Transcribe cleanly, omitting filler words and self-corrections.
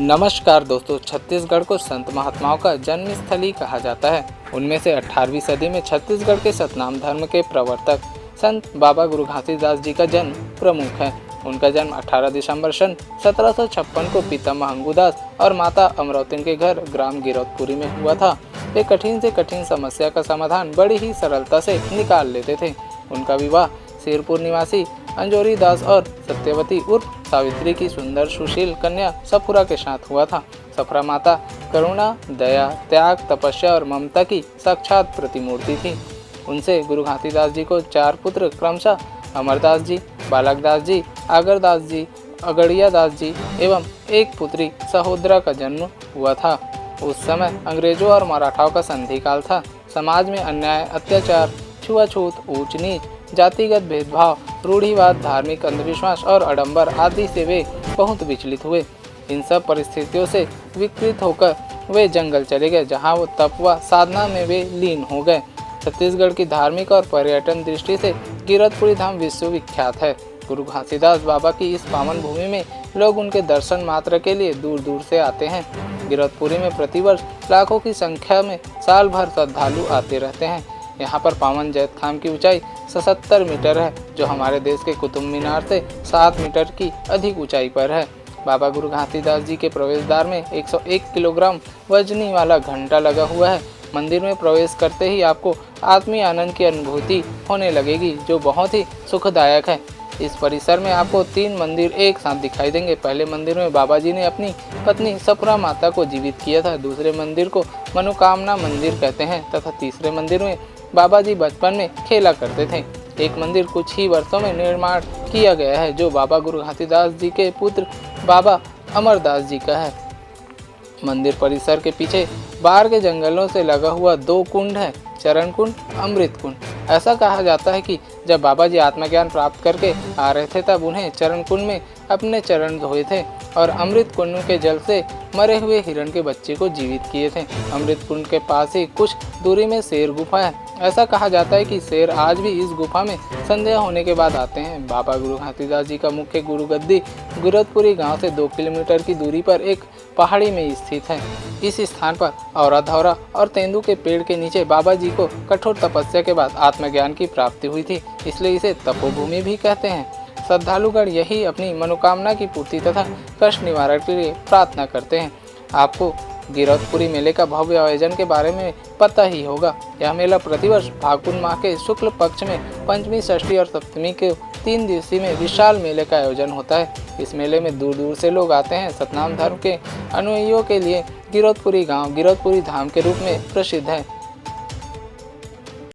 नमस्कार दोस्तों, छत्तीसगढ़ को संत महात्माओं का जन्म स्थली कहा जाता है। उनमें से 18वीं सदी में छत्तीसगढ़ के सतनाम धर्म के प्रवर्तक संत बाबा गुरु घासीदास जी का जन्म प्रमुख है। उनका जन्म 18 दिसंबर सन 1756 को पिता महंगूदास और माता अमरौतिन के घर ग्राम गिरौदपुरी में हुआ था। वे कठिन से कठिन समस्या का समाधान बड़ी ही सरलता से निकाल लेते थे। उनका विवाह सिरपुर निवासी अंजोरी दास और सत्यवती उर्फ सावित्री की सुंदर सुशील कन्या सफुरा के साथ हुआ था। सफुरा माता करुणा, दया, त्याग, तपस्या और ममता की साक्षात प्रतिमूर्ति थी। उनसे गुरु घासीदास जी को 4 पुत्र क्रमशः अमरदास जी, बालकदास जी, आगरदास जी, अगड़िया दास जी एवं एक पुत्री सहोदरा का जन्म हुआ था। उस समय अंग्रेजों और मराठाओं का संधि काल था। समाज में अन्याय, अत्याचार, छुआछूत, ऊंच नीच, जातिगत भेदभाव, रूढ़िवाद, धार्मिक अंधविश्वास और आडंबर आदि से वे बहुत विचलित हुए। इन सब परिस्थितियों से विकृत होकर वे जंगल चले गए, जहां वो तप व साधना में वे लीन हो गए। छत्तीसगढ़ की धार्मिक और पर्यटन दृष्टि से गिरौदपुरी धाम विश्वविख्यात है। गुरु घासीदास बाबा की इस पावन भूमि में लोग उनके दर्शन मात्र के लिए दूर दूर से आते हैं। गिरौदपुरी में प्रतिवर्ष लाखों की संख्या में साल भर श्रद्धालु आते रहते हैं। यहाँ पर पावन जैत खाम की ऊंचाई 77 मीटर है, जो हमारे देश के कुतुब मीनार से 7 मीटर की अधिक ऊंचाई पर है। बाबा गुरु घासीदास जी के प्रवेश द्वार में 101 किलोग्राम वजनी वाला घंटा लगा हुआ है। मंदिर में प्रवेश करते ही आपको आत्मीय आनंद की अनुभूति होने लगेगी, जो बहुत ही सुखदायक है। इस परिसर में आपको 3 मंदिर एक साथ दिखाई देंगे। पहले मंदिर में बाबा जी ने अपनी पत्नी सफुरा माता को जीवित किया था। दूसरे मंदिर को मनोकामना मंदिर कहते हैं तथा तीसरे मंदिर में बाबा जी बचपन में खेला करते थे। एक मंदिर कुछ ही वर्षों में निर्माण किया गया है, जो बाबा गुरु घासीदास जी के पुत्र बाबा अमरदास जी का है। मंदिर परिसर के पीछे बाहर के जंगलों से लगा हुआ 2 कुंड है, चरण कुंड, अमृत कुंड। ऐसा कहा जाता है कि जब बाबा जी आत्मज्ञान प्राप्त करके आ रहे थे, तब उन्हें चरण कुंड में अपने चरण धोए थे और अमृत कुंड के जल से मरे हुए हिरण के बच्चे को जीवित किए थे। अमृत कुंड के पास ही कुछ दूरी में शेर गुफा है। ऐसा कहा जाता है कि शेर आज भी इस गुफा में संध्या होने के बाद आते हैं। बाबा गुरु घासीदास जी का मुख्य गुरु गद्दी गिरौदपुरी गांव से 2 किलोमीटर की दूरी पर एक पहाड़ी में स्थित है। इस स्थान पर औरा धौरा और तेंदू के पेड़ के नीचे बाबा जी को कठोर तपस्या के बाद आत्मज्ञान की प्राप्ति हुई थी, इसलिए इसे तपोभूमि भी कहते हैं। श्रद्धालुगण यही अपनी मनोकामना की पूर्ति तथा कष्ट निवारण के लिए प्रार्थना करते हैं। आपको गिरौदपुरी मेले का भव्य आयोजन के बारे में पता ही होगा। यह मेला प्रतिवर्ष फागुन माह के शुक्ल पक्ष में पंचमी, षष्ठी और सप्तमी के 3 दिवसीय में विशाल मेले का आयोजन होता है। इस मेले में दूर दूर से लोग आते हैं। सतनाम धर्म के अनुयायियों के लिए गिरौदपुरी गांव गिरौदपुरी धाम के रूप में प्रसिद्ध है।